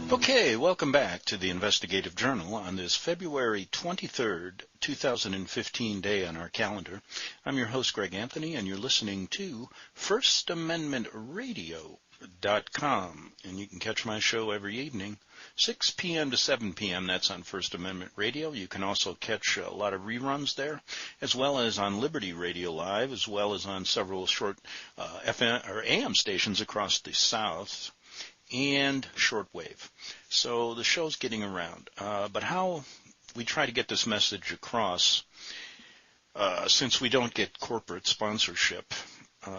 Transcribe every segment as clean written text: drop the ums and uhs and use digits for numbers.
Okay, welcome back to the Investigative Journal on this February 23rd, 2015 day on our calendar. I'm your host, Greg Anthony, and you're listening to FirstAmendmentRadio.com. And you can catch my show every evening, 6 p.m. to 7 p.m. That's on First Amendment Radio. You can also catch a lot of reruns there, as well as on Liberty Radio Live, as well as on several short FM or AM stations across the South, and shortwave. So the show's getting around. But how we try to get this message across, since we don't get corporate sponsorship,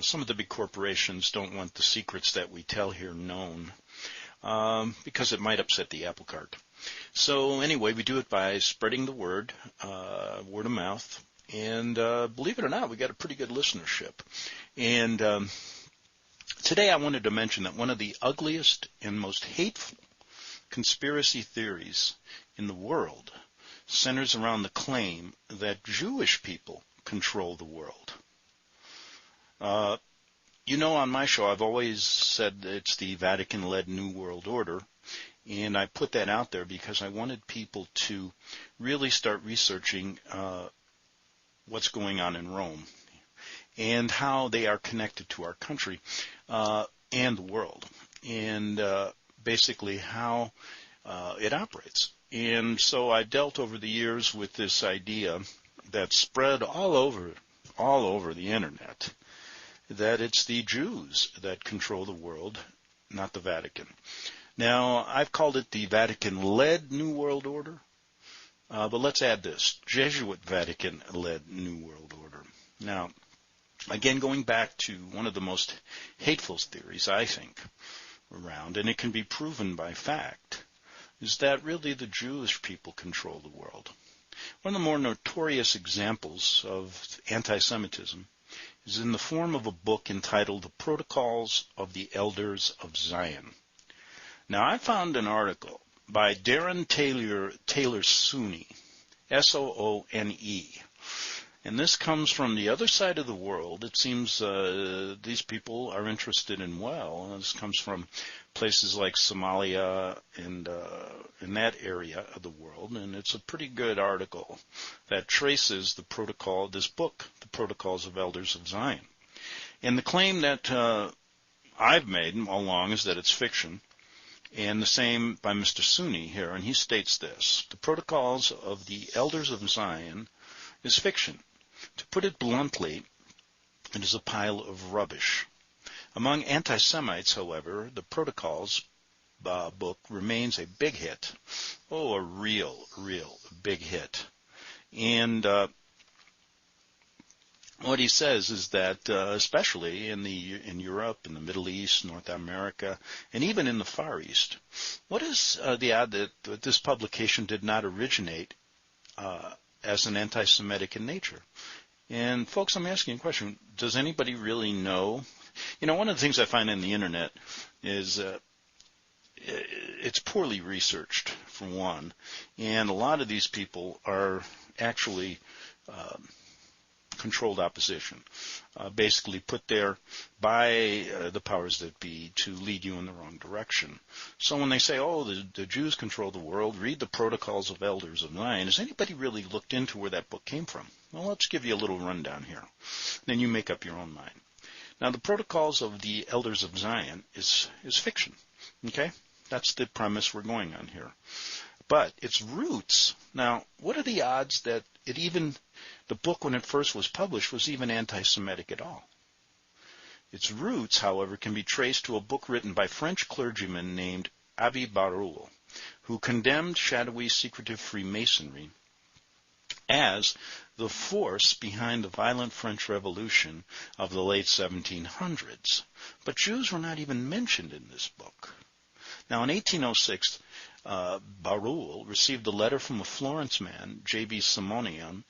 some of the big corporations don't want the secrets that we tell here known, because it might upset the apple cart. So anyway, we do it by spreading the word, word of mouth, and believe it or not, we got a pretty good listenership. And today I wanted to mention that one of the ugliest and most hateful conspiracy theories in the world centers around the claim that Jewish people control the world. On my show I've always said that it's the Vatican-led New World Order, and I put that out there because I wanted people to really start researching what's going on in Rome and how they are connected to our country and the world, and basically how it operates. And so I dealt over the years with this idea that's spread all over the internet, that it's the Jews that control the world, not the Vatican. Now, I've called it the Vatican-led New World Order, but let's add this, Jesuit Vatican-led New World Order. Now, again, going back to one of the most hateful theories, I think, around, and it can be proven by fact, is that really the Jewish people control the world. One of the more notorious examples of anti-Semitism is in the form of a book entitled The Protocols of the Elders of Zion. Now, I found an article by Darren Taylor Soone, S-O-O-N-E, and this comes from the other side of the world. It seems these people are interested in This comes from places like Somalia and in that area of the world. And it's a pretty good article that traces the protocol, this book, The Protocols of Elders of Zion. And the claim that I've made all along is that it's fiction. And the same by Mr. Soone here. And he states this: the Protocols of the Elders of Zion is fiction. To put it bluntly, it is a pile of rubbish. Among anti-Semites, however, the Protocols book remains a big hit. Oh, a real big hit. And what he says is that, especially in Europe, in the Middle East, North America, and even in the Far East, what is the odd that this publication did not originate as an anti-Semitic in nature? And folks, I'm asking a question. Does anybody really know? One of the things I find on the internet is it's poorly researched, for one, and a lot of these people are actually controlled opposition, basically put there by the powers that be to lead you in the wrong direction. So when they say, the Jews control the world, read the Protocols of Elders of Zion, has anybody really looked into where that book came from? Well, let's give you a little rundown here. Then you make up your own mind. Now, the Protocols of the Elders of Zion is fiction. Okay? That's the premise we're going on here. But its roots, now, what are the odds that the book when it first was published was even anti-Semitic at all? Its roots, however, can be traced to a book written by French clergyman named Abbé Barruel, who condemned shadowy, secretive Freemasonry as the force behind the violent French Revolution of the late 1700s. But Jews were not even mentioned in this book. Now, in 1806, Barruel received a letter from a Florence man, J.B. Simononi,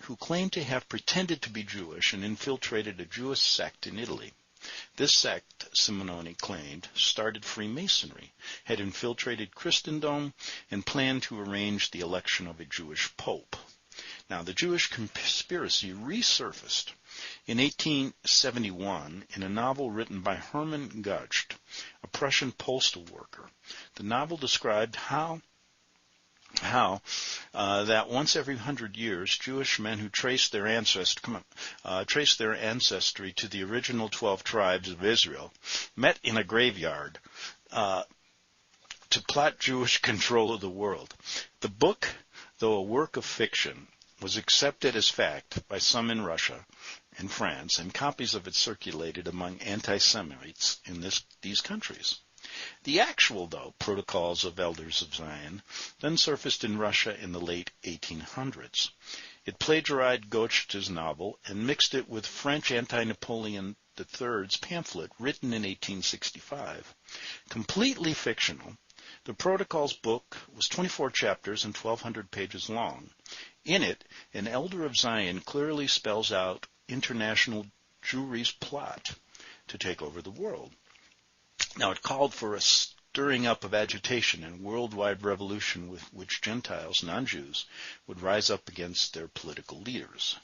who claimed to have pretended to be Jewish and infiltrated a Jewish sect in Italy. This sect, Simononi claimed, started Freemasonry, had infiltrated Christendom, and planned to arrange the election of a Jewish pope. Now, the Jewish conspiracy resurfaced in 1871 in a novel written by Hermann Gucht, a Prussian postal worker. The novel described how that once every 100 years, Jewish men who traced their ancestry to the original 12 tribes of Israel met in a graveyard to plot Jewish control of the world. The book, though a work of fiction, was accepted as fact by some in Russia and France, and copies of it circulated among anti-Semites in these countries. The actual, though, Protocols of Elders of Zion then surfaced in Russia in the late 1800s. It plagiarized Goethe's novel and mixed it with French anti-Napoleon III's pamphlet written in 1865. Completely fictional, the Protocols book was 24 chapters and 1,200 pages long. In it, an elder of Zion clearly spells out international Jewry's plot to take over the world. Now, it called for a stirring up of agitation and worldwide revolution with which Gentiles, non-Jews, would rise up against their political leaders.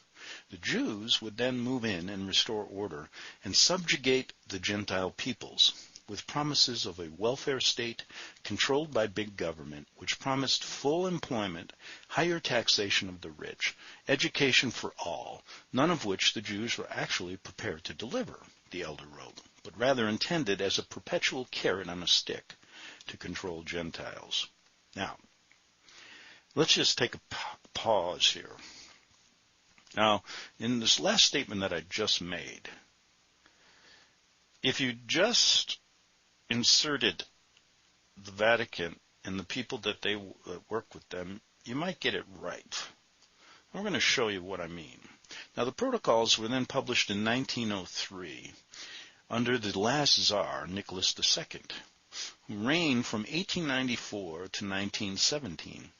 The Jews would then move in and restore order and subjugate the Gentile peoples, with promises of a welfare state controlled by big government, which promised full employment, higher taxation of the rich, education for all, none of which the Jews were actually prepared to deliver, the elder wrote, but rather intended as a perpetual carrot on a stick to control Gentiles. Now, let's just take a pause here. Now, in this last statement that I just made, if you just inserted the Vatican and the people that work with them, you might get it right. I'm going to show you what I mean. Now, the Protocols were then published in 1903 under the last Tsar, Nicholas II, who reigned from 1894 to 1917.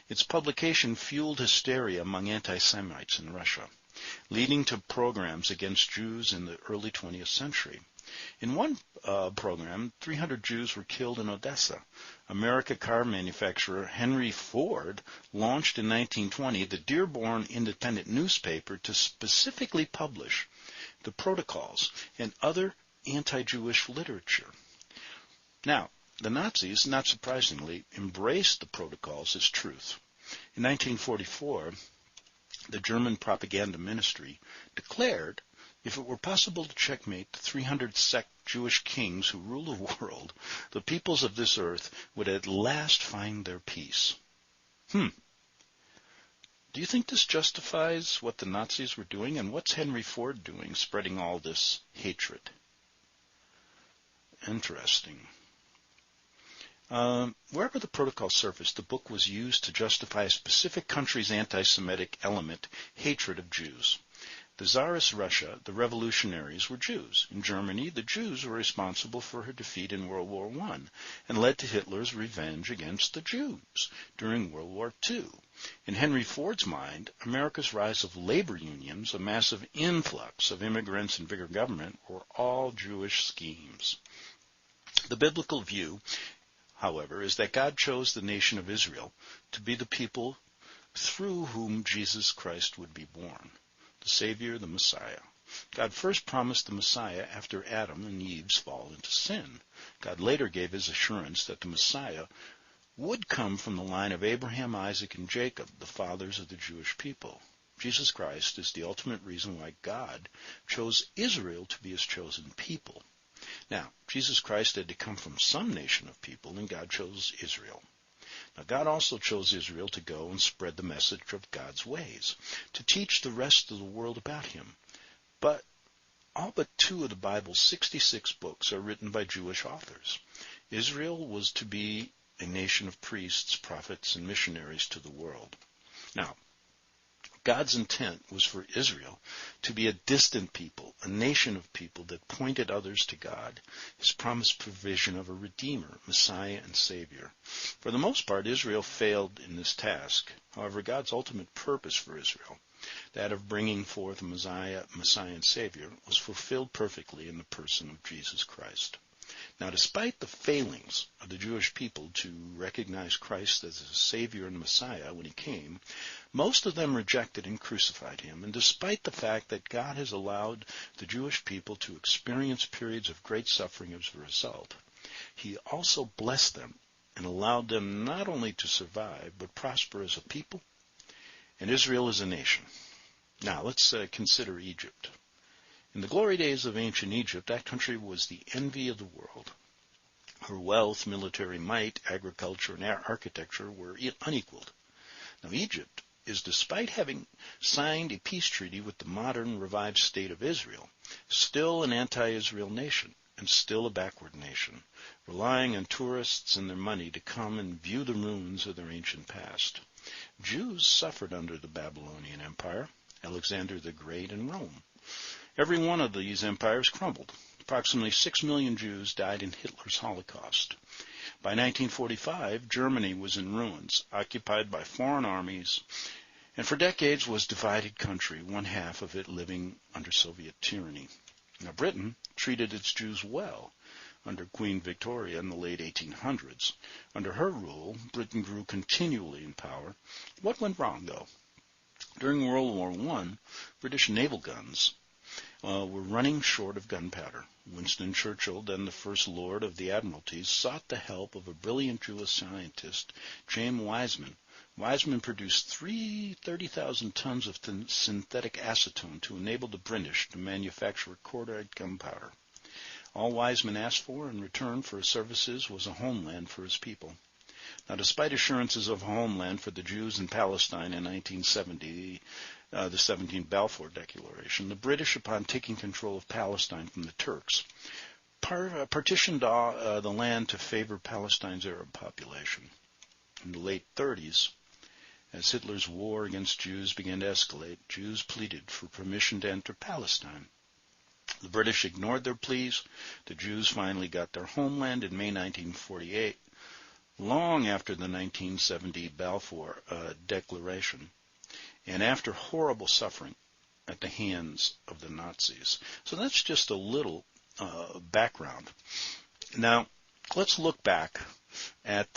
Its publication fueled hysteria among anti-Semites in Russia, leading to pogroms against Jews in the early 20th century. In one program, 300 Jews were killed in Odessa. American car manufacturer Henry Ford launched in 1920 the Dearborn Independent newspaper to specifically publish the Protocols and other anti-Jewish literature. Now, the Nazis, not surprisingly, embraced the Protocols as truth. In 1944, the German propaganda ministry declared if it were possible to checkmate the 300 sect Jewish kings who rule the world, the peoples of this earth would at last find their peace. Do you think this justifies what the Nazis were doing? And what's Henry Ford doing, spreading all this hatred? Interesting. Wherever the Protocol surfaced, the book was used to justify a specific country's anti-Semitic element, hatred of Jews. The Tsarist Russia, the revolutionaries, were Jews. In Germany, the Jews were responsible for her defeat in World War I and led to Hitler's revenge against the Jews during World War II. In Henry Ford's mind, America's rise of labor unions, a massive influx of immigrants and bigger government, were all Jewish schemes. The biblical view, however, is that God chose the nation of Israel to be the people through whom Jesus Christ would be born. The Savior, the Messiah. God first promised the Messiah after Adam and Eve's fall into sin. God later gave his assurance that the Messiah would come from the line of Abraham, Isaac, and Jacob, the fathers of the Jewish people. Jesus Christ is the ultimate reason why God chose Israel to be his chosen people. Now, Jesus Christ had to come from some nation of people, and God chose Israel. Now, God also chose Israel to go and spread the message of God's ways, to teach the rest of the world about him. But all but 2 of the Bible's 66 books are written by Jewish authors. Israel was to be a nation of priests, prophets, and missionaries to the world. Now, God's intent was for Israel to be a distant people, a nation of people that pointed others to God, his promised provision of a Redeemer, Messiah, and Savior. For the most part, Israel failed in this task. However, God's ultimate purpose for Israel, that of bringing forth a Messiah, and Savior, was fulfilled perfectly in the person of Jesus Christ. Now, despite the failings of the Jewish people to recognize Christ as a Savior and Messiah when he came, most of them rejected and crucified him. And despite the fact that God has allowed the Jewish people to experience periods of great suffering as a result, he also blessed them and allowed them not only to survive, but prosper as a people and Israel as a nation. Now, let's consider Egypt. In the glory days of ancient Egypt, that country was the envy of the world. Her wealth, military might, agriculture, and architecture were unequaled. Now, Egypt is, despite having signed a peace treaty with the modern revived state of Israel, still an anti-Israel nation and still a backward nation, relying on tourists and their money to come and view the ruins of their ancient past. Jews suffered under the Babylonian Empire, Alexander the Great, and Rome. Every one of these empires crumbled. Approximately 6 million Jews died in Hitler's Holocaust. By 1945, Germany was in ruins, occupied by foreign armies, and for decades was a divided country, one half of it living under Soviet tyranny. Now, Britain treated its Jews well under Queen Victoria in the late 1800s. Under her rule, Britain grew continually in power. What went wrong, though? During World War I, British naval guns were running short of gunpowder. Winston Churchill, then the First Lord of the Admiralties, sought the help of a brilliant Jewish scientist, James Wiseman. Wiseman produced 30,000 tons of synthetic acetone to enable the British to manufacture cordite gunpowder. All Wiseman asked for in return for his services was a homeland for his people. Now, despite assurances of a homeland for the Jews in Palestine in 1970, the 17th Balfour Declaration, the British, upon taking control of Palestine from the Turks, partitioned the land to favor Palestine's Arab population. In the late 30s, as Hitler's war against Jews began to escalate, Jews pleaded for permission to enter Palestine. The British ignored their pleas. The Jews finally got their homeland in May 1948, long after the 1970 Balfour Declaration, and after horrible suffering at the hands of the Nazis. So that's just a little background. Now, let's look back at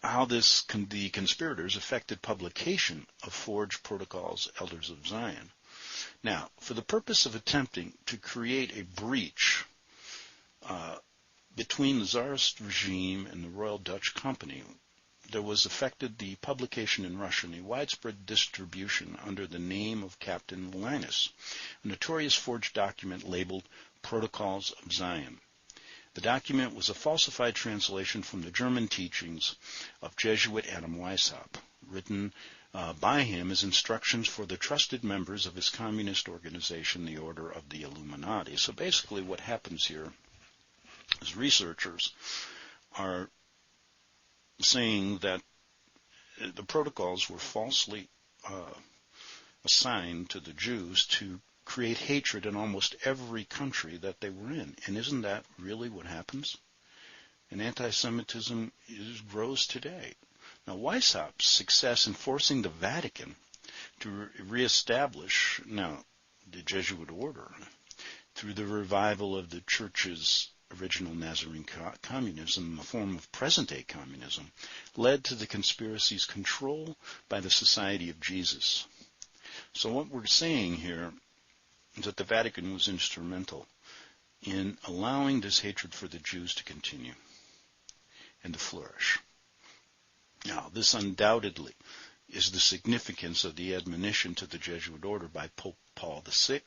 how the conspirators affected publication of forged protocols, Elders of Zion. Now, for the purpose of attempting to create a breach between the Tsarist regime and the Royal Dutch Company, there was affected the publication in Russian, a widespread distribution under the name of Captain Linus, a notorious forged document labeled Protocols of Zion. The document was a falsified translation from the German teachings of Jesuit Adam Weishaupt, written by him as instructions for the trusted members of his communist organization, the Order of the Illuminati. So basically what happens here is researchers are saying that the protocols were falsely assigned to the Jews to create hatred in almost every country that they were in. And isn't that really what happens? And anti-Semitism grows today. Now, Weishaupt's success in forcing the Vatican to reestablish the Jesuit order through the revival of the Church's original Nazarene communism in the form of present-day communism led to the conspiracy's control by the Society of Jesus. So what we're saying here is that the Vatican was instrumental in allowing this hatred for the Jews to continue and to flourish. Now, this undoubtedly is the significance of the admonition to the Jesuit order by Pope Paul VI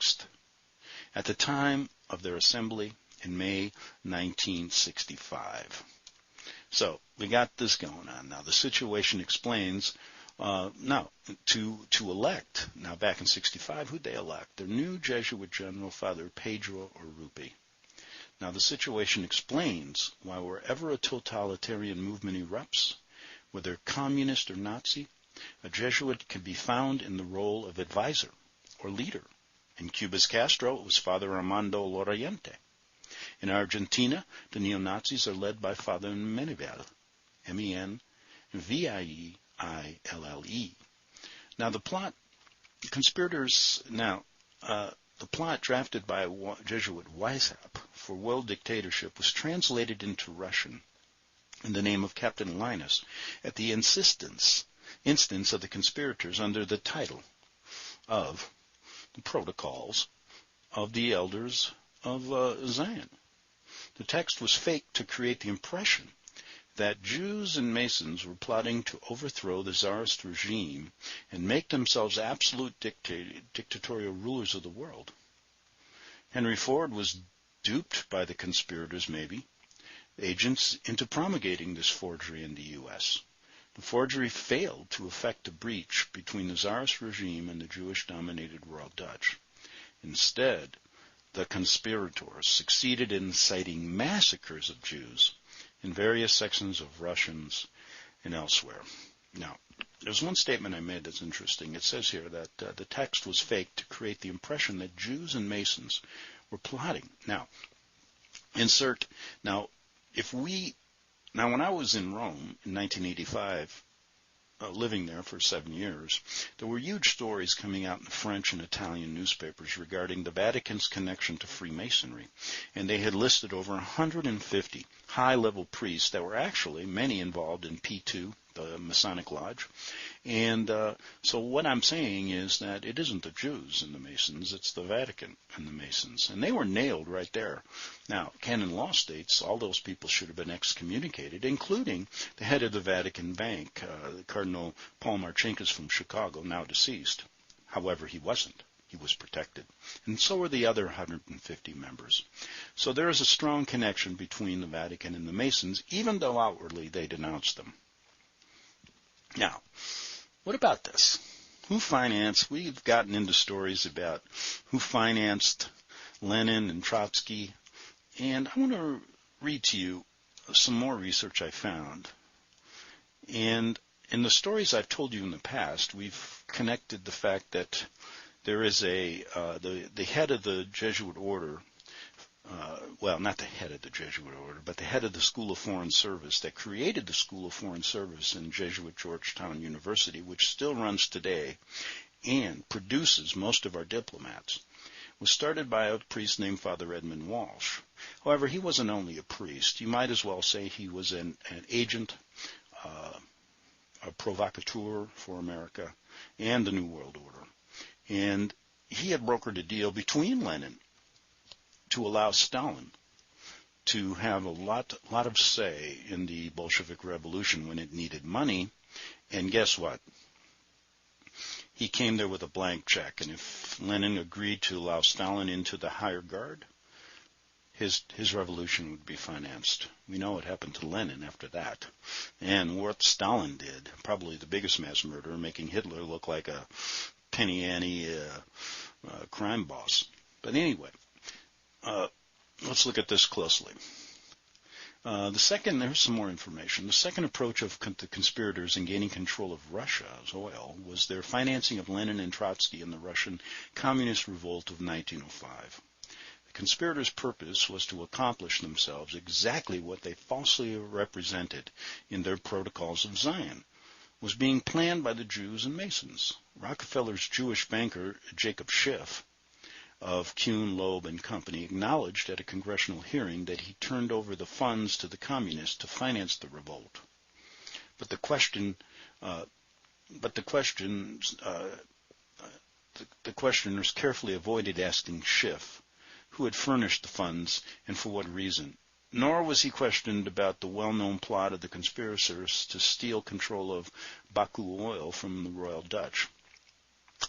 at the time of their assembly in May 1965. So we got this going on. Now the situation explains to elect, now back in 65, who'd they elect? Their new Jesuit general, Father Pedro Urrupi. Now the situation explains why wherever a totalitarian movement erupts, whether communist or Nazi, a Jesuit can be found in the role of advisor or leader. In Cuba's Castro, it was Father Armando Lorente. In Argentina, the neo-Nazis are led by Father Menville, M-E-N-V-I-E-I-L-L-E. Now, the conspirators the plot drafted by Jesuit Weishaupt for world dictatorship was translated into Russian in the name of Captain Linus at the instance of the conspirators under the title of the Protocols of the Elders of Zion. The text was faked to create the impression that Jews and Masons were plotting to overthrow the Tsarist regime and make themselves absolute dictatorial rulers of the world. Henry Ford was duped by the conspirators, maybe, agents, into promulgating this forgery in the U.S. The forgery failed to effect a breach between the Tsarist regime and the Jewish-dominated Royal Dutch. Instead, the conspirators succeeded in inciting massacres of Jews in various sections of Russians and elsewhere. Now, there's one statement I made that's interesting. It says here that the text was faked to create the impression that Jews and Masons were plotting. Now, when I was in Rome in 1985, living there for 7 years, there were huge stories coming out in the French and Italian newspapers regarding the Vatican's connection to Freemasonry. And they had listed over 150 high-level priests that were actually many involved in P2, the Masonic Lodge. And so what I'm saying is that it isn't the Jews and the Masons, it's the Vatican and the Masons. And they were nailed right there. Now, canon law states all those people should have been excommunicated, including the head of the Vatican Bank, Cardinal Paul Marcinkus from Chicago, now deceased. However, he wasn't. He was protected. And so were the other 150 members. So there is a strong connection between the Vatican and the Masons, even though outwardly they denounced them. Now, what about this? We've gotten into stories about who financed Lenin and Trotsky, and I want to read to you some more research I found. And in the stories I've told you in the past, we've connected the fact that there is the head of the Jesuit order, not the head of the Jesuit order, but the head of the School of Foreign Service that created the School of Foreign Service in Jesuit Georgetown University, which still runs today and produces most of our diplomats, was started by a priest named Father Edmund Walsh. However, he wasn't only a priest. You might as well say he was an agent, a provocateur for America and the New World Order. And he had brokered a deal between Lenin to allow Stalin to have a lot of say in the Bolshevik Revolution when it needed money. And guess what? He came there with a blank check. And if Lenin agreed to allow Stalin into the higher guard, his revolution would be financed. We know what happened to Lenin after that. And what Stalin did, probably the biggest mass murderer, making Hitler look like a penny ante crime boss. But anyway, let's look at this closely. There's some more information. The second approach of the conspirators in gaining control of Russia's oil was their financing of Lenin and Trotsky in the Russian Communist Revolt of 1905. The conspirators' purpose was to accomplish themselves exactly what they falsely represented in their Protocols of Zion, was being planned by the Jews and Masons. Rockefeller's Jewish banker, Jacob Schiff, of Kuhn, Loeb and Company, acknowledged at a congressional hearing that he turned over the funds to the communists to finance the revolt. But the questioners carefully avoided asking Schiff who had furnished the funds and for what reason. Nor was he questioned about the well-known plot of the conspirators to steal control of Baku oil from the Royal Dutch.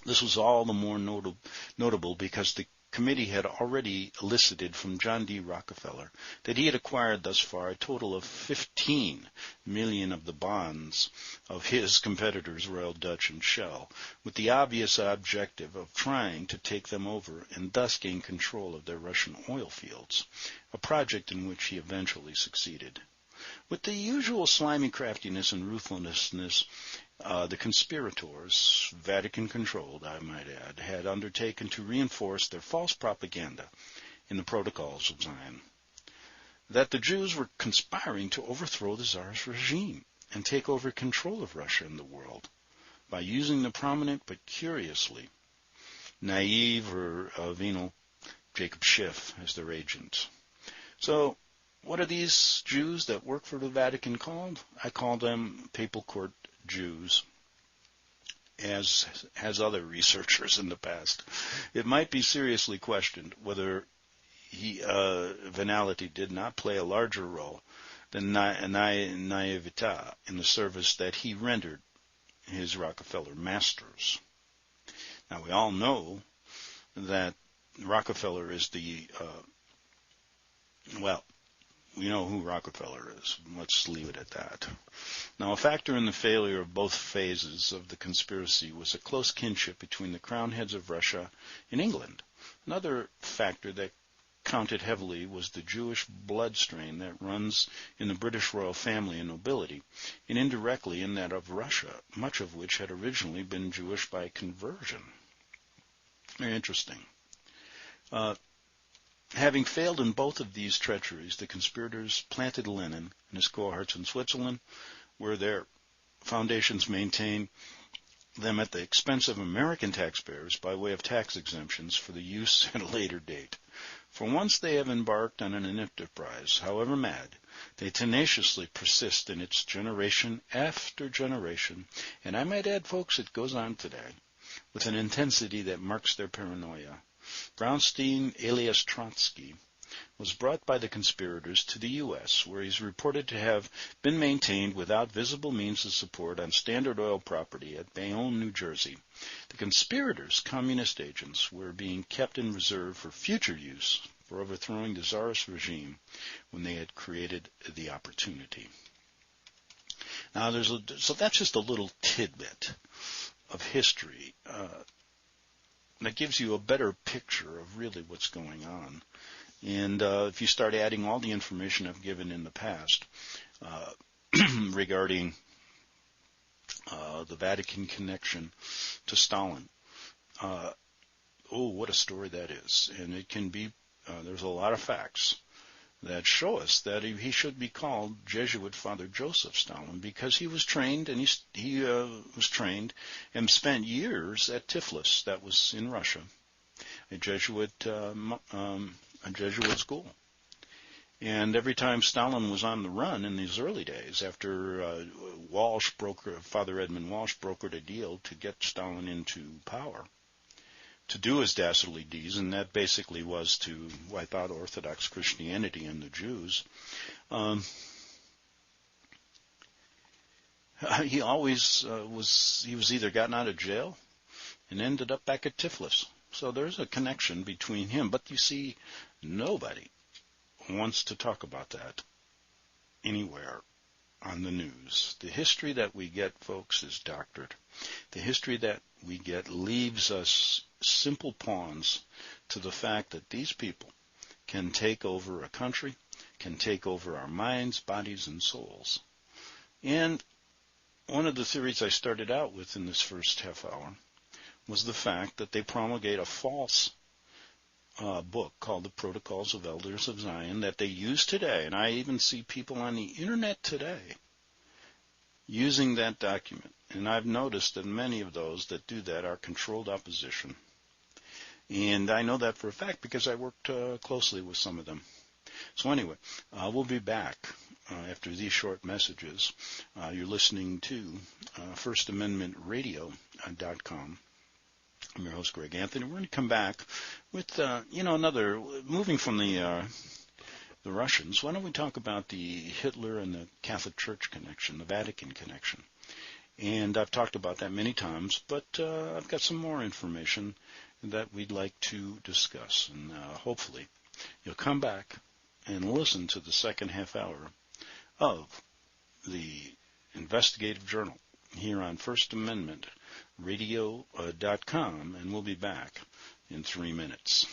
This was all the more notable because the committee had already elicited from John D. Rockefeller that he had acquired thus far a total of 15 million of the bonds of his competitors, Royal Dutch and Shell, with the obvious objective of trying to take them over and thus gain control of their Russian oil fields, a project in which he eventually succeeded. With the usual slimy craftiness and ruthlessness, the conspirators, Vatican-controlled, I might add, had undertaken to reinforce their false propaganda in the Protocols of Zion, that the Jews were conspiring to overthrow the Tsarist regime and take over control of Russia and the world by using the prominent but curiously Naive or venal Jacob Schiff as their agent. So what are these Jews that work for the Vatican called? I call them Papal Court Jews, as has other researchers in the past. It might be seriously questioned whether venality did not play a larger role than naivete in the service that he rendered his Rockefeller masters. Now, we all know that Rockefeller is we know who Rockefeller is. Let's leave it at that. Now, a factor in the failure of both phases of the conspiracy was a close kinship between the crown heads of Russia and England. Another factor that counted heavily was the Jewish blood strain that runs in the British royal family and nobility, and indirectly in that of Russia, much of which had originally been Jewish by conversion. Very interesting. Having failed in both of these treacheries, the conspirators planted Lenin and his cohorts in Switzerland, where their foundations maintained them at the expense of American taxpayers by way of tax exemptions for the use at a later date. For once they have embarked on an enterprise, however mad, they tenaciously persist in its generation after generation, and I might add, folks, it goes on today, with an intensity that marks their paranoia. Brownstein, alias Trotsky, was brought by the conspirators to the U.S., where he's reported to have been maintained without visible means of support on Standard Oil property at Bayonne, New Jersey. The conspirators, communist agents, were being kept in reserve for future use for overthrowing the Tsarist regime when they had created the opportunity. Now, so that's just a little tidbit of history that gives you a better picture of really what's going on. And if you start adding all the information I've given in the past regarding the Vatican connection to Stalin, what a story that is. And it can be, there's a lot of facts that show us that he should be called Jesuit Father Joseph Stalin, because he was trained, and he was trained and spent years at Tiflis, that was in Russia, a Jesuit school. And every time Stalin was on the run in these early days, after Father Edmund Walsh brokered a deal to get Stalin into power, to do his dastardly deeds, and that basically was to wipe out Orthodox Christianity and the Jews, he always was either gotten out of jail and ended up back at Tiflis. So there's a connection between him. But you see, nobody wants to talk about that anywhere on the news. The history that we get, folks, is doctored. The history that we get leaves us simple pawns to the fact that these people can take over a country, can take over our minds, bodies, and souls. And one of the theories I started out with in this first half hour was the fact that they promulgate a false book called the Protocols of Elders of Zion that they use today. And I even see people on the internet today using that document. And I've noticed that many of those that do that are controlled opposition. And I know that for a fact because I worked closely with some of them. So anyway, we'll be back after these short messages. You're listening to FirstAmendmentRadio.com. I'm your host, Greg Anthony. We're going to come back with, another, moving from the Russians. Why don't we talk about the Hitler and the Catholic Church connection, the Vatican connection? And I've talked about that many times, but I've got some more information that we'd like to discuss. And hopefully you'll come back and listen to the second half hour of the Investigative Journal here on FirstAmendmentRadio.com, and we'll be back in 3 minutes.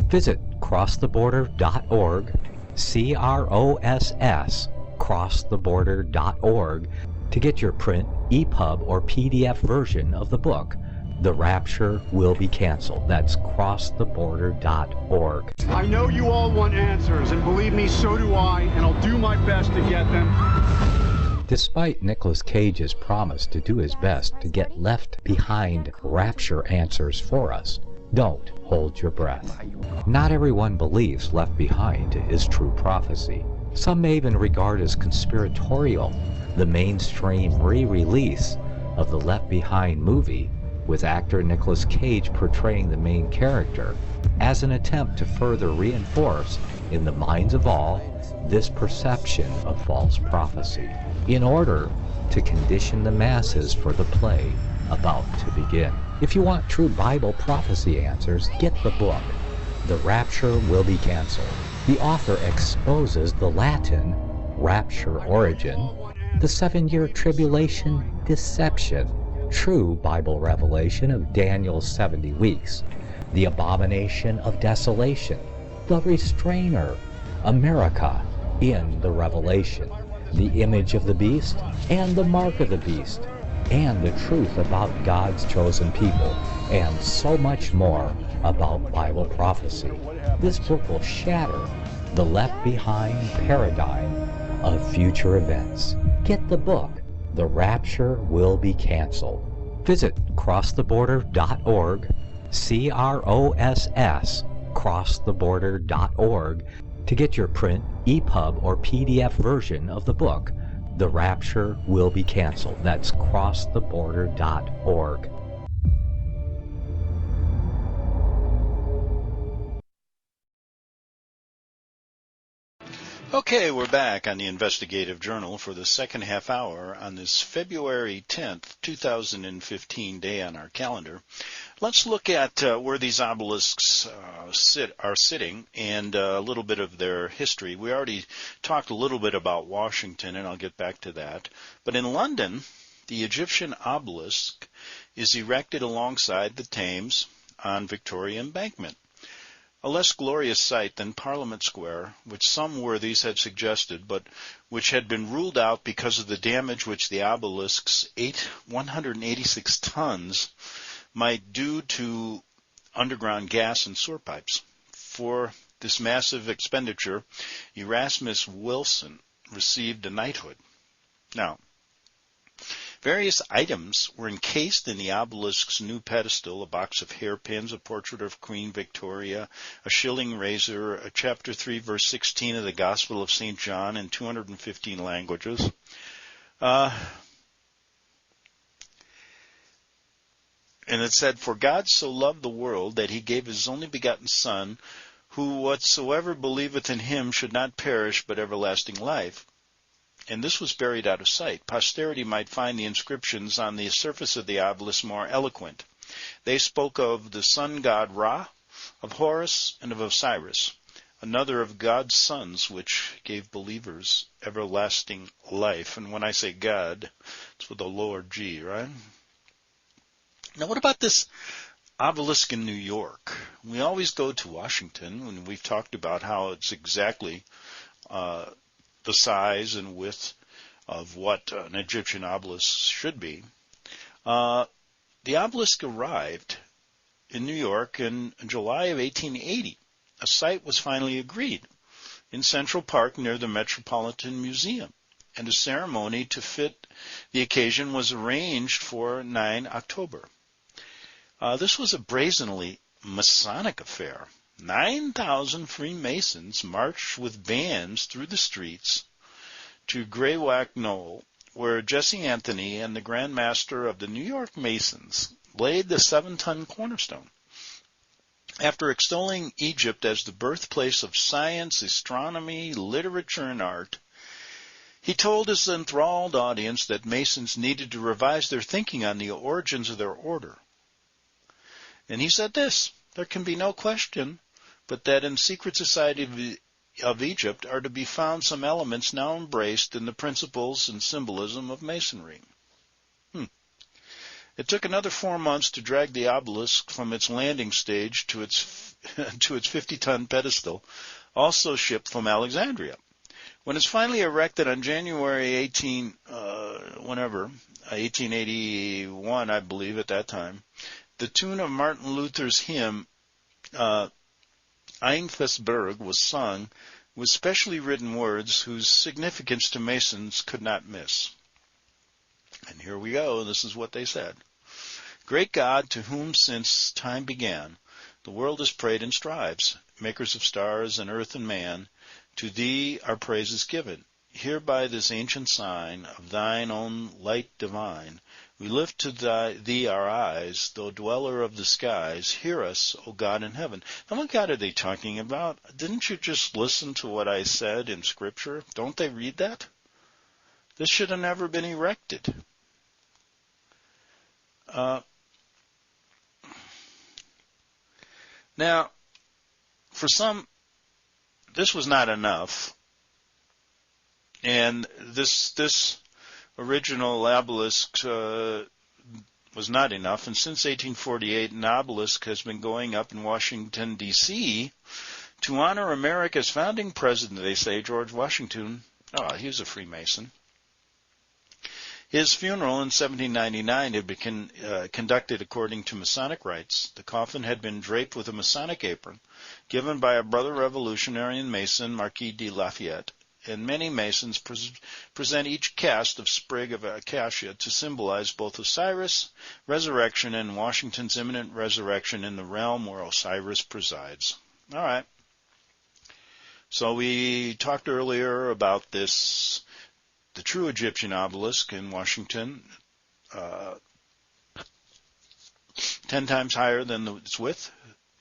Visit crosstheborder.org, CROSS, crosstheborder.org, to get your print, EPUB, or PDF version of the book, The Rapture Will Be Canceled. That's crosstheborder.org. I know you all want answers, and believe me, so do I, and I'll do my best to get them. Despite Nicolas Cage's promise to do his best to get left behind rapture answers for us, don't hold your breath. Not everyone believes Left Behind is true prophecy. Some may even regard as conspiratorial the mainstream re-release of the Left Behind movie with actor Nicolas Cage portraying the main character as an attempt to further reinforce in the minds of all this perception of false prophecy in order to condition the masses for the play about to begin. If you want true Bible prophecy answers, get the book, The Rapture Will Be Canceled. The author exposes the Latin rapture origin, the 7-year tribulation deception, true Bible revelation of Daniel's 70 weeks, the abomination of desolation, the restrainer, America in the Revelation, the image of the beast and the mark of the beast, and the truth about God's chosen people, and so much more about Bible prophecy. This book will shatter the Left Behind paradigm of future events. Get the book, The Rapture Will Be Canceled. Visit crosstheborder.org, CROSS, crosstheborder.org, to get your print, EPUB, or PDF version of the book, The Rapture Will Be Canceled. That's crosstheborder.org. Okay, we're back on the Investigative Journal for the second half hour on this February 10th, 2015 day on our calendar. Let's look at where these obelisks are sitting and a little bit of their history. We already talked a little bit about Washington, and I'll get back to that. But in London, the Egyptian obelisk is erected alongside the Thames on Victoria Embankment. A less glorious sight than Parliament Square, which some worthies had suggested, but which had been ruled out because of the damage which the obelisk's 186 tons might do to underground gas and sewer pipes. For this massive expenditure, Erasmus Wilson received a knighthood. Now, various items were encased in the obelisk's new pedestal: a box of hairpins, a portrait of Queen Victoria, a shilling razor, a chapter 3, verse 16 of the Gospel of St. John in 215 languages. And it said, "For God so loved the world that he gave his only begotten Son, who whatsoever believeth in him should not perish but everlasting life." And this was buried out of sight. Posterity might find the inscriptions on the surface of the obelisk more eloquent. They spoke of the sun god Ra, of Horus, and of Osiris, another of God's sons, which gave believers everlasting life. And when I say God, it's with a lower G, right? Now, what about this obelisk in New York? We always go to Washington when we've talked about how it's exactly the size and width of what an Egyptian obelisk should be. The obelisk arrived in New York in July of 1880. A site was finally agreed in Central Park near the Metropolitan Museum, and a ceremony to fit the occasion was arranged for 9 October. This was a brazenly Masonic affair. 9,000 Freemasons marched with bands through the streets to Greywacke Knoll, where Jesse Anthony and the Grand Master of the New York Masons laid the 7-ton cornerstone. After extolling Egypt as the birthplace of science, astronomy, literature, and art, he told his enthralled audience that Masons needed to revise their thinking on the origins of their order. And he said this: "There can be no question but that in secret society of Egypt are to be found some elements now embraced in the principles and symbolism of Masonry." It took another 4 months to drag the obelisk from its landing stage to its 50-ton pedestal, also shipped from Alexandria. When it's finally erected on January 1881, I believe, at that time, the tune of Martin Luther's hymn, Ein Festberg, was sung with specially written words whose significance to Masons could not miss. And here we go. This is what they said. Great God, to whom since time began, the world has prayed and strives, makers of stars and earth and man, to thee our praise is given. Here by this ancient sign of thine own light divine, we lift to thee our eyes, thou dweller of the skies, hear us, O God in heaven. Now what God are they talking about? Didn't you just listen to what I said in Scripture? Don't they read that? This should have never been erected. Now, for some, this was not enough, and this original obelisk was not enough, and since 1848, an obelisk has been going up in Washington, D.C., to honor America's founding president, they say, George Washington. Oh, he was a Freemason. His funeral in 1799 had been conducted according to Masonic rites. The coffin had been draped with a Masonic apron, given by a brother revolutionary and Mason, Marquis de Lafayette, and many Masons present each cast of sprig of acacia to symbolize both Osiris' resurrection and Washington's imminent resurrection in the realm where Osiris presides. All right. So we talked earlier about this, the true Egyptian obelisk in Washington, 10 times higher than its width.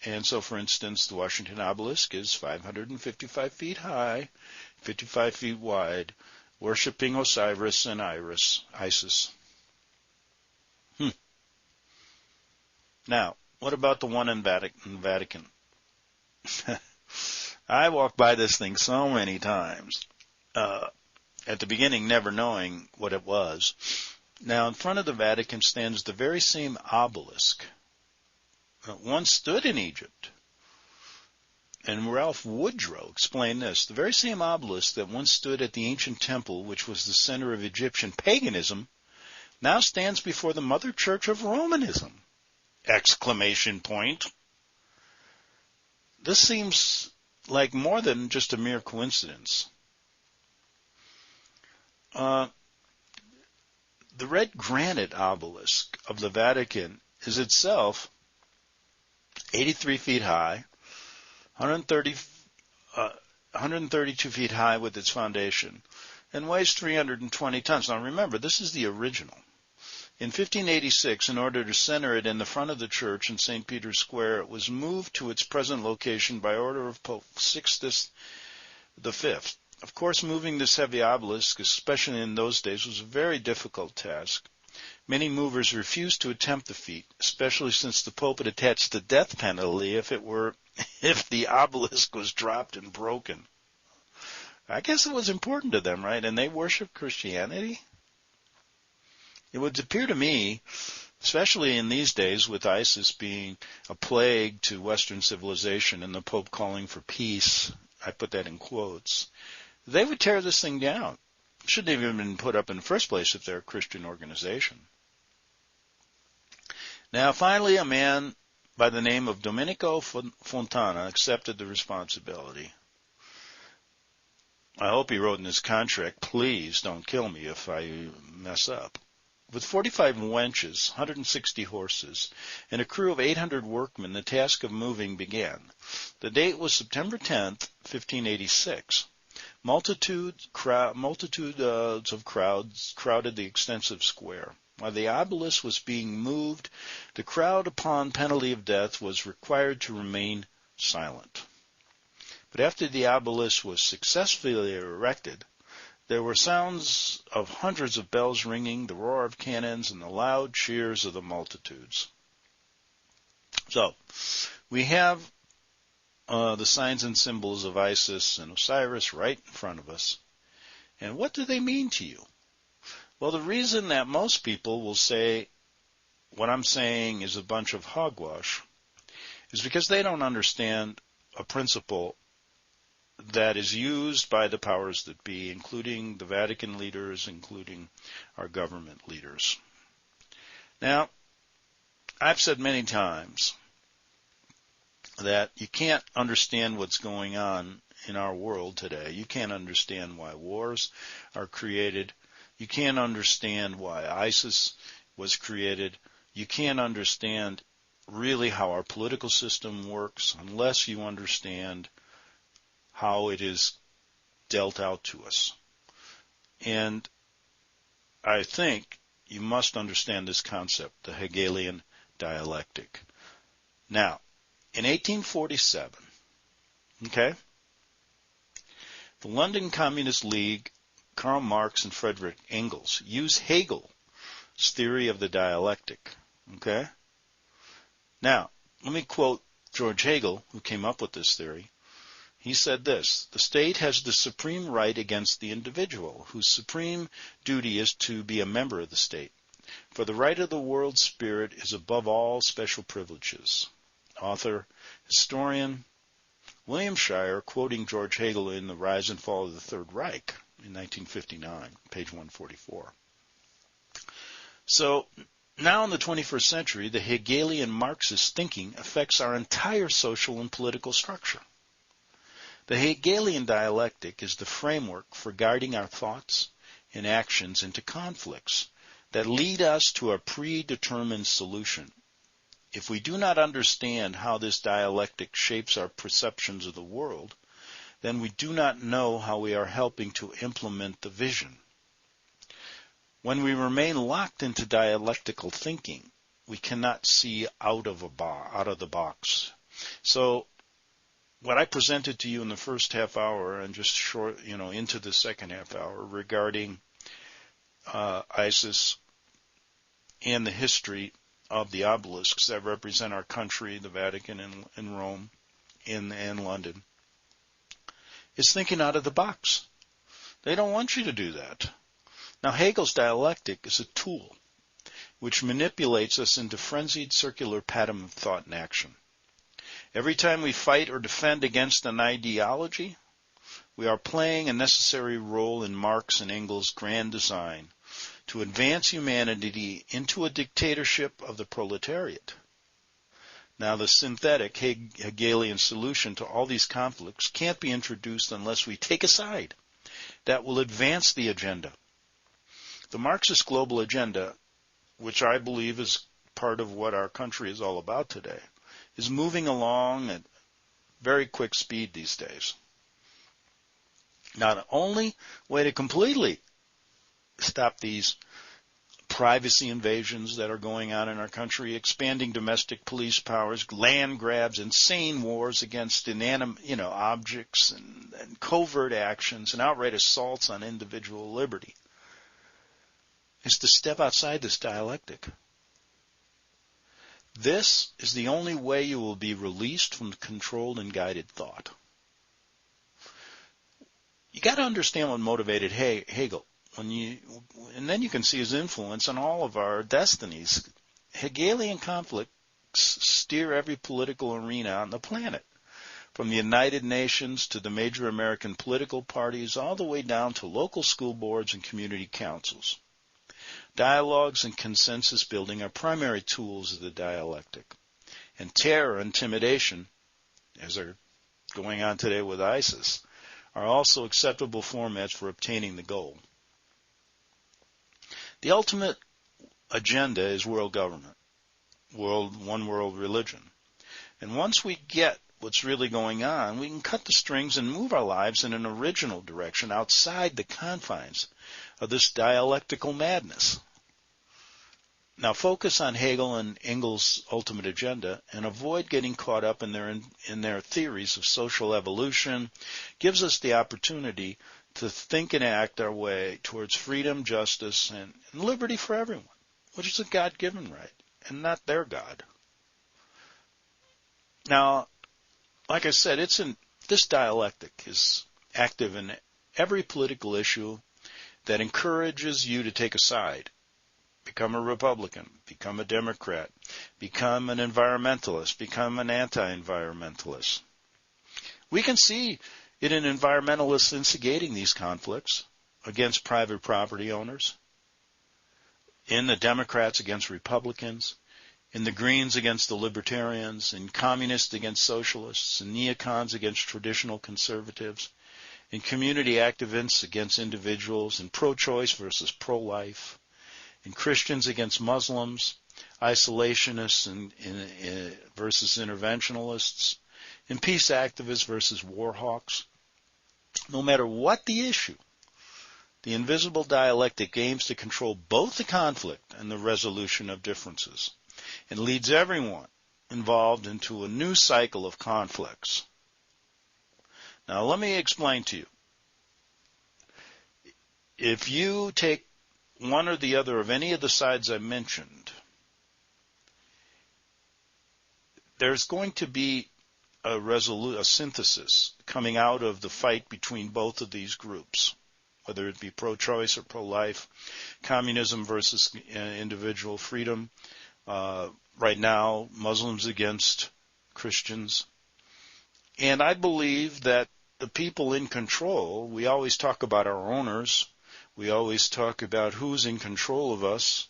And so, for instance, the Washington obelisk is 555 feet high, 55 feet wide, worshiping Osiris and Isis. Now, what about the one in Vatican? I walked by this thing so many times. At the beginning, never knowing what it was. Now, in front of the Vatican stands the very same obelisk that once stood in Egypt. And Ralph Woodrow explained this. The very same obelisk that once stood at the ancient temple, which was the center of Egyptian paganism, now stands before the mother church of Romanism! Exclamation point. This seems like more than just a mere coincidence. The red granite obelisk of the Vatican is itself 83 feet high, 132 feet high with its foundation, and weighs 320 tons. Now remember, this is the original. In 1586, in order to center it in the front of the church in St. Peter's Square, it was moved to its present location by order of Pope Sixtus V. Of course, moving this heavy obelisk, especially in those days, was a very difficult task. Many movers refused to attempt the feat, especially since the Pope had attached the death penalty if the obelisk was dropped and broken. I guess it was important to them, right? And they worshiped Christianity? It would appear to me, especially in these days with ISIS being a plague to Western civilization and the Pope calling for peace, I put that in quotes, they would tear this thing down. It shouldn't have even been put up in the first place if they're a Christian organization. Now, finally, a man by the name of Domenico Fontana accepted the responsibility. I hope he wrote in his contract, please don't kill me if I mess up. With 45 wenches, 160 horses, and a crew of 800 workmen, the task of moving began. The date was September 10th, 1586. Multitudes of crowds crowded the extensive square. While the obelisk was being moved, the crowd, upon penalty of death, was required to remain silent. But after the obelisk was successfully erected, there were sounds of hundreds of bells ringing, the roar of cannons, and the loud cheers of the multitudes. So, we have the signs and symbols of Isis and Osiris right in front of us. And what do they mean to you? Well, the reason that most people will say what I'm saying is a bunch of hogwash is because they don't understand a principle that is used by the powers that be, including the Vatican leaders, including our government leaders. Now, I've said many times that you can't understand what's going on in our world today. You can't understand why wars are created. You can't understand why ISIS was created. You can't understand really how our political system works unless you understand how it is dealt out to us. And I think you must understand this concept, the Hegelian dialectic. Now, in 1847, okay, the London Communist League, Karl Marx and Friedrich Engels used Hegel's theory of the dialectic, okay? Now, let me quote George Hegel, who came up with this theory. He said this: the state has the supreme right against the individual, whose supreme duty is to be a member of the state. For the right of the world spirit is above all special privileges. Author, historian William Shire, quoting George Hegel in The Rise and Fall of the Third Reich in 1959, page 144. So, now in the 21st century, the Hegelian Marxist thinking affects our entire social and political structure. The Hegelian dialectic is the framework for guiding our thoughts and actions into conflicts that lead us to a predetermined solution. If we do not understand how this dialectic shapes our perceptions of the world, then we do not know how we are helping to implement the vision. When we remain locked into dialectical thinking, we cannot see out of the box. So, what I presented to you in the first half hour and just short, into the second half hour regarding ISIS and the history of the obelisks that represent our country, the Vatican and Rome and London, is thinking out of the box. They don't want you to do that. Now, Hegel's dialectic is a tool which manipulates us into frenzied circular pattern of thought and action. Every time we fight or defend against an ideology, we are playing a necessary role in Marx and Engels' grand design to advance humanity into a dictatorship of the proletariat. Now, the synthetic Hegelian solution to all these conflicts can't be introduced unless we take a side that will advance the agenda. The Marxist global agenda, which I believe is part of what our country is all about today, is moving along at very quick speed these days. Now, the only way to completely stop these privacy invasions that are going on in our country, expanding domestic police powers, land grabs, insane wars against inanimate, objects, and covert actions, and outright assaults on individual liberty, is to step outside this dialectic. This is the only way you will be released from controlled and guided thought. You got to understand what motivated Hegel. And then you can see his influence on all of our destinies. Hegelian conflicts steer every political arena on the planet, from the United Nations to the major American political parties, all the way down to local school boards and community councils. Dialogues and consensus building are primary tools of the dialectic. And terror, intimidation, as are going on today with ISIS, are also acceptable formats for obtaining the goal. The ultimate agenda is world government, one world religion. And once we get what's really going on, we can cut the strings and move our lives in an original direction outside the confines of this dialectical madness. Now focus on Hegel and Engels' ultimate agenda and avoid getting caught up in their theories of social evolution. Gives us the opportunity to think and act our way towards freedom, justice, and liberty for everyone, which is a God-given right and not their God. Now, like I said, this dialectic is active in every political issue that encourages you to take a side. Become a Republican, become a Democrat, become an environmentalist, become an anti-environmentalist. We can see it in environmentalists instigating these conflicts against private property owners, in the Democrats against Republicans, in the Greens against the Libertarians, in communists against socialists, and neocons against traditional conservatives, in community activists against individuals, in pro-choice versus pro-life, in Christians against Muslims, isolationists versus interventionalists, in peace activists versus war hawks. No matter what the issue, the invisible dialectic aims to control both the conflict and the resolution of differences, and leads everyone involved into a new cycle of conflicts. Now let me explain to you. If you take one or the other of any of the sides I mentioned, there's going to be a synthesis coming out of the fight between both of these groups, whether it be pro-choice or pro-life, communism versus individual freedom, right now Muslims against Christians. And I believe that the people in control, we always talk about our owners, we always talk about who's in control of us.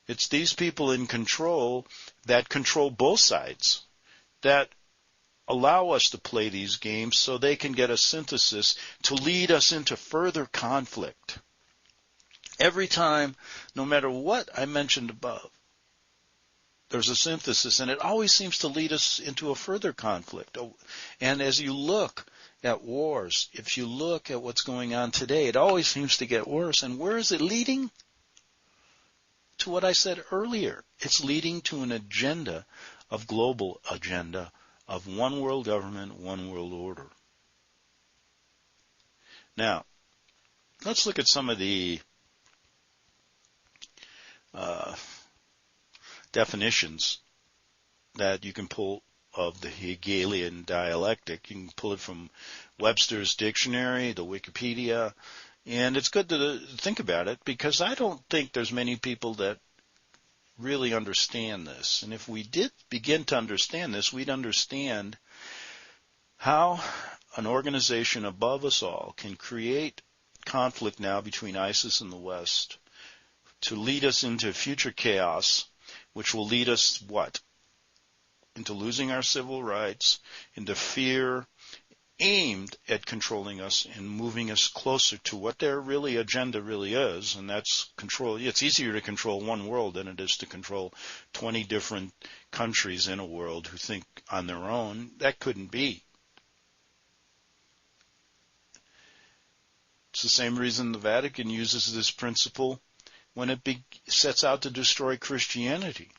It's these people in control that control both sides, that allow us to play these games so they can get a synthesis to lead us into further conflict. Every time, no matter what I mentioned above, there's a synthesis, and it always seems to lead us into a further conflict. And as you look at wars, if you look at what's going on today, it always seems to get worse. And where is it leading? To what I said earlier. It's leading to an agenda, of global agenda, of one world government, one world order. Now, let's look at some of the definitions that you can pull of the Hegelian dialectic. You can pull it from Webster's dictionary, the Wikipedia, and it's good to think about it because I don't think there's many people that really understand this. And if we did begin to understand this, we'd understand how an organization above us all can create conflict now between ISIS and the West to lead us into future chaos, which will lead us, what? Into losing our civil rights, into fear, aimed at controlling us and moving us closer to what their really agenda really is, and that's control. It's easier to control one world than it is to control 20 different countries in a world who think on their own. That couldn't be. It's the same reason the Vatican uses this principle when it sets out to destroy Christianity.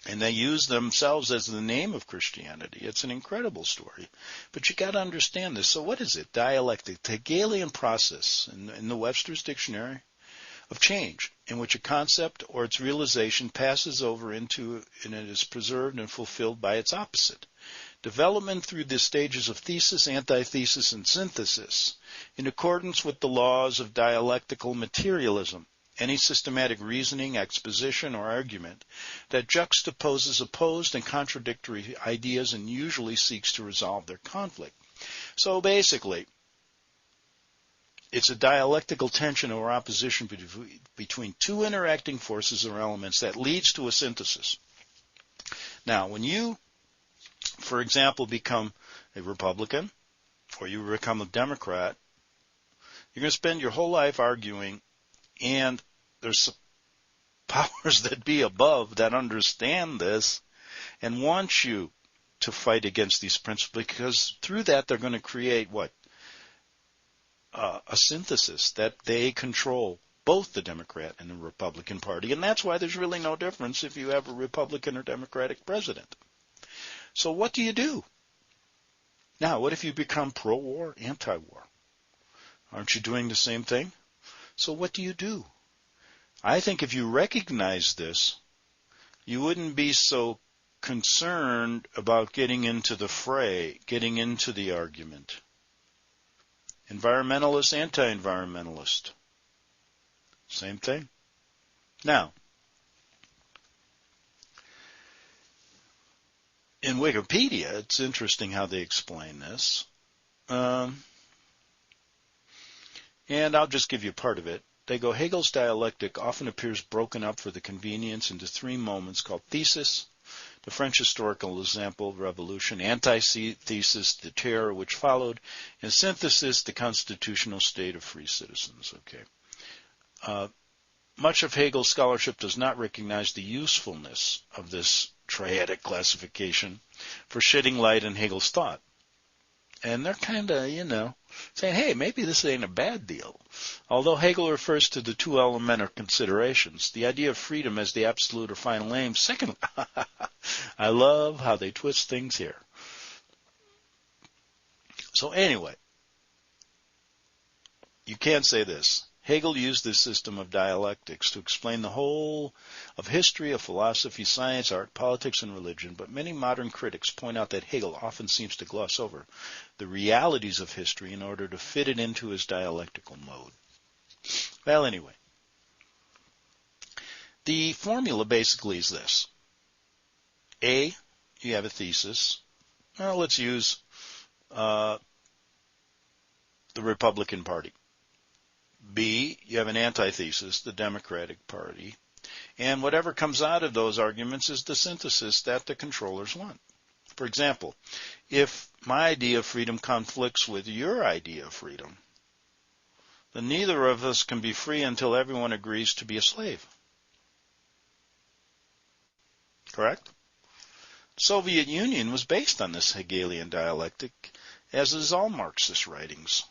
And they use themselves as the name of Christianity. It's an incredible story. But you got to understand this. So what is it? Dialectic, the Hegelian process in the Webster's dictionary of change, in which a concept or its realization passes over into and it is preserved and fulfilled by its opposite. Development through the stages of thesis, antithesis, and synthesis, in accordance with the laws of dialectical materialism. Any systematic reasoning, exposition, or argument that juxtaposes opposed and contradictory ideas and usually seeks to resolve their conflict. So basically, it's a dialectical tension or opposition between two interacting forces or elements that leads to a synthesis. Now, when you, for example, become a Republican or you become a Democrat, you're going to spend your whole life arguing. And there's powers that be above that understand this and want you to fight against these principles, because through that they're going to create what? A synthesis that they control both the Democrat and the Republican Party. And that's why there's really no difference if you have a Republican or Democratic president. So what do you do? Now, what if you become pro-war, anti-war? Aren't you doing the same thing? So what do you do? I think if you recognize this, you wouldn't be so concerned about getting into the fray, getting into the argument. Environmentalist, anti-environmentalist. Same thing. Now, in Wikipedia, it's interesting how they explain this. And I'll just give you part of it. They go, Hegel's dialectic often appears broken up for the convenience into three moments called thesis, the French historical example, revolution, antithesis, the terror which followed, and synthesis, the constitutional state of free citizens. Okay. Much of Hegel's scholarship does not recognize the usefulness of this triadic classification for shedding light on Hegel's thought. And they're kind of, saying, hey, maybe this ain't a bad deal. Although Hegel refers to the two elemental considerations, the idea of freedom as the absolute or final aim. Second, I love how they twist things here. So anyway, you can say this. Hegel used this system of dialectics to explain the whole of history, of philosophy, science, art, politics, and religion, but many modern critics point out that Hegel often seems to gloss over the realities of history in order to fit it into his dialectical mode. Well, anyway, the formula basically is this. A, you have a thesis. Well, let's use the Republican Party. B, you have an antithesis, the Democratic Party. And whatever comes out of those arguments is the synthesis that the controllers want. For example, if my idea of freedom conflicts with your idea of freedom, then neither of us can be free until everyone agrees to be a slave. Correct? The Soviet Union was based on this Hegelian dialectic, as is all Marxist writings.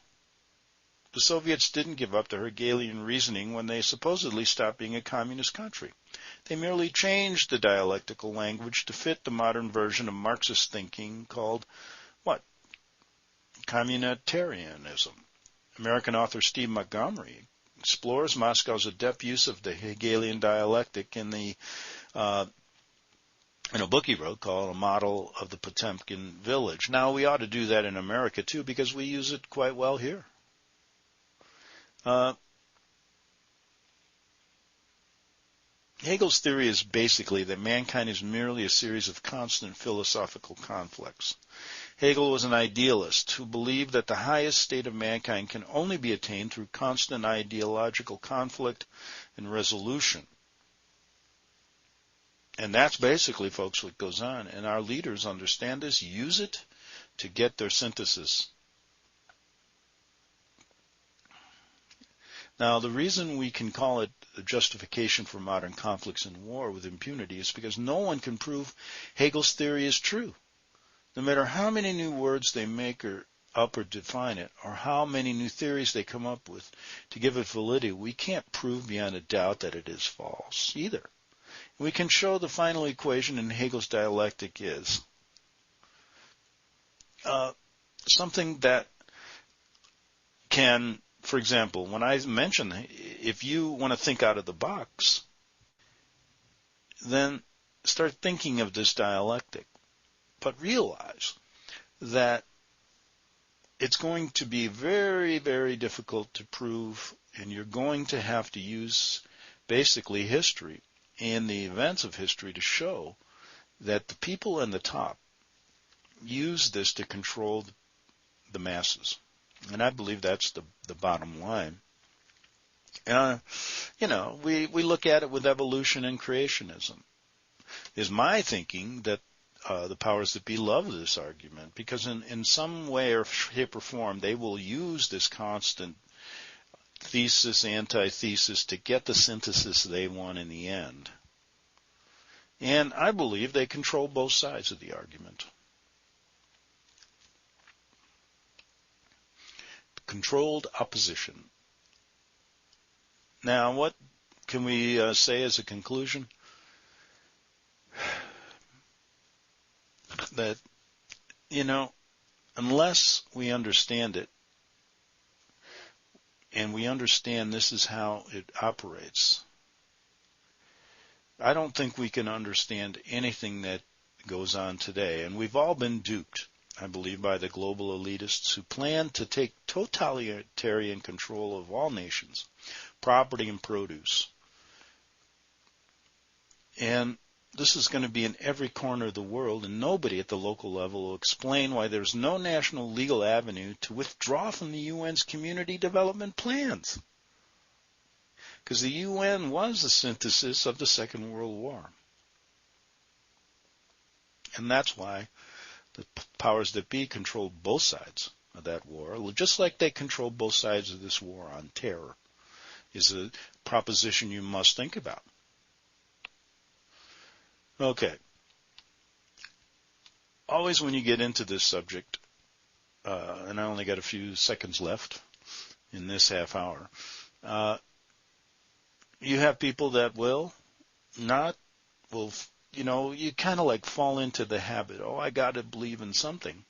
The Soviets didn't give up their Hegelian reasoning when they supposedly stopped being a communist country. They merely changed the dialectical language to fit the modern version of Marxist thinking called, what? Communitarianism. American author Steve Montgomery explores Moscow's adept use of the Hegelian dialectic in a book he wrote called A Model of the Potemkin Village. Now, we ought to do that in America, too, because we use it quite well here. Hegel's theory is basically that mankind is merely a series of constant philosophical conflicts. Hegel was an idealist who believed that the highest state of mankind can only be attained through constant ideological conflict and resolution. And that's basically, folks, what goes on. And our leaders understand this, use it to get their synthesis. Now, the reason we can call it a justification for modern conflicts and war with impunity is because no one can prove Hegel's theory is true. No matter how many new words they make up or define it, or how many new theories they come up with to give it validity, we can't prove beyond a doubt that it is false either. We can show the final equation in Hegel's dialectic is something that can, for example, when I mention, if you want to think out of the box, then start thinking of this dialectic. But realize that it's going to be very, very difficult to prove, and you're going to have to use basically history and the events of history to show that the people in the top use this to control the masses. And I believe that's the bottom line. We look at it with evolution and creationism. Is my thinking that the powers that be love this argument, because in some way or shape or form they will use this constant thesis, antithesis to get the synthesis they want in the end. And I believe they control both sides of the argument. Controlled opposition. Now, what can we say as a conclusion? That, unless we understand it, and we understand this is how it operates, I don't think we can understand anything that goes on today. And we've all been duped, I believe, by the global elitists who plan to take totalitarian control of all nations, property and produce. And this is going to be in every corner of the world, and nobody at the local level will explain why there's no national legal avenue to withdraw from the UN's community development plans. Because the UN was the synthesis of the Second World War. And that's why the powers that be control both sides of that war, just like they control both sides of this war on terror, is a proposition you must think about. Okay. Always when you get into this subject, and I only got a few seconds left in this half hour, you have people that will, you kind of like fall into the habit, I got to believe in something.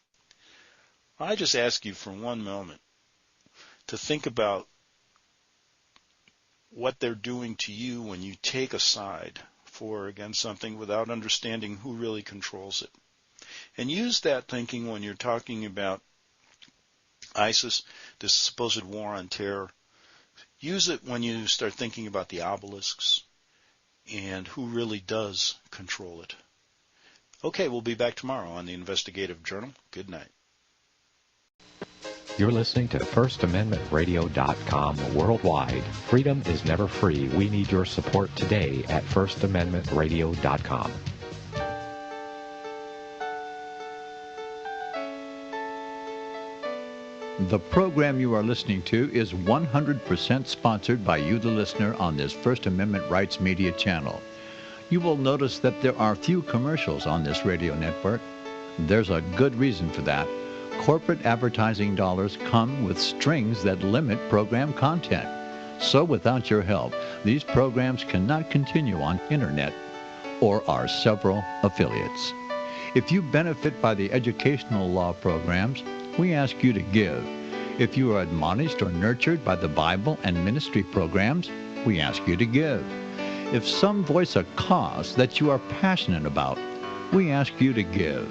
I just ask you for one moment to think about what they're doing to you when you take a side for or against something without understanding who really controls it. And use that thinking when you're talking about ISIS, this supposed war on terror. Use it when you start thinking about the obelisks and who really does control it. Okay, we'll be back tomorrow on the Investigative Journal. Good night. You're listening to FirstAmendmentRadio.com worldwide. Freedom is never free. We need your support today at FirstAmendmentRadio.com. The program you are listening to is 100% sponsored by you, the listener, on this First Amendment Rights Media channel. You will notice that there are few commercials on this radio network. There's a good reason for that. Corporate advertising dollars come with strings that limit program content. So without your help, these programs cannot continue on internet or our several affiliates. If you benefit by the educational law programs, we ask you to give. If you are admonished or nurtured by the Bible and ministry programs, we ask you to give. If some voice a cause that you are passionate about, we ask you to give.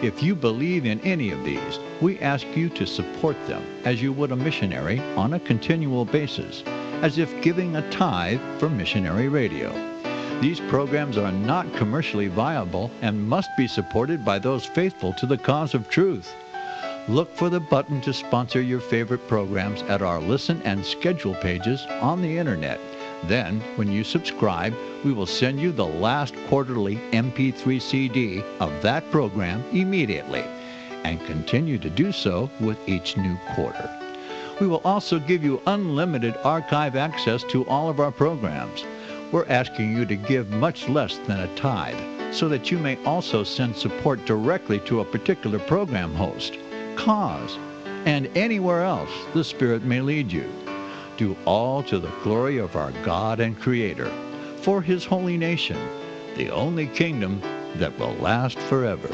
If you believe in any of these, we ask you to support them as you would a missionary on a continual basis, as if giving a tithe for missionary radio. These programs are not commercially viable and must be supported by those faithful to the cause of truth. Look for the button to sponsor your favorite programs at our listen and schedule pages on the internet. Then, when you subscribe, we will send you the last quarterly MP3 CD of that program immediately, and continue to do so with each new quarter. We will also give you unlimited archive access to all of our programs. We're asking you to give much less than a tithe, so that you may also send support directly to a particular program host, cause, and anywhere else the Spirit may lead you. Do all to the glory of our God and Creator, for His holy nation, the only kingdom that will last forever.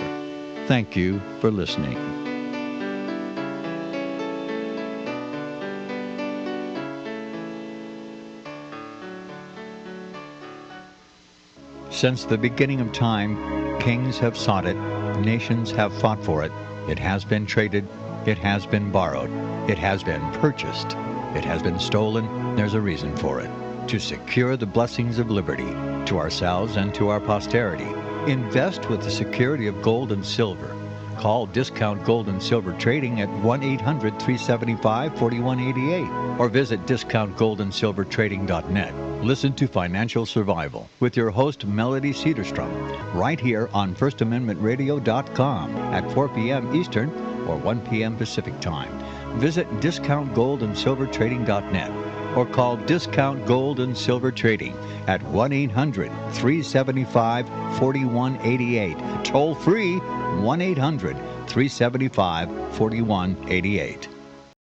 Thank you for listening. Since the beginning of time, kings have sought it, nations have fought for it. It has been traded, it has been borrowed, it has been purchased, it has been stolen. There's a reason for it. To secure the blessings of liberty to ourselves and to our posterity. Invest with the security of gold and silver. Call Discount Gold and Silver Trading at 1-800-375-4188 or visit DiscountGoldandSilverTrading.net. Listen to Financial Survival with your host, Melody Cedarstrom, right here on FirstAmendmentRadio.com at 4 p.m. Eastern or 1 p.m. Pacific Time. Visit DiscountGoldandSilverTrading.net or call Discount Gold and Silver Trading at 1-800-375-4188. Toll free, 1-800-375-4188.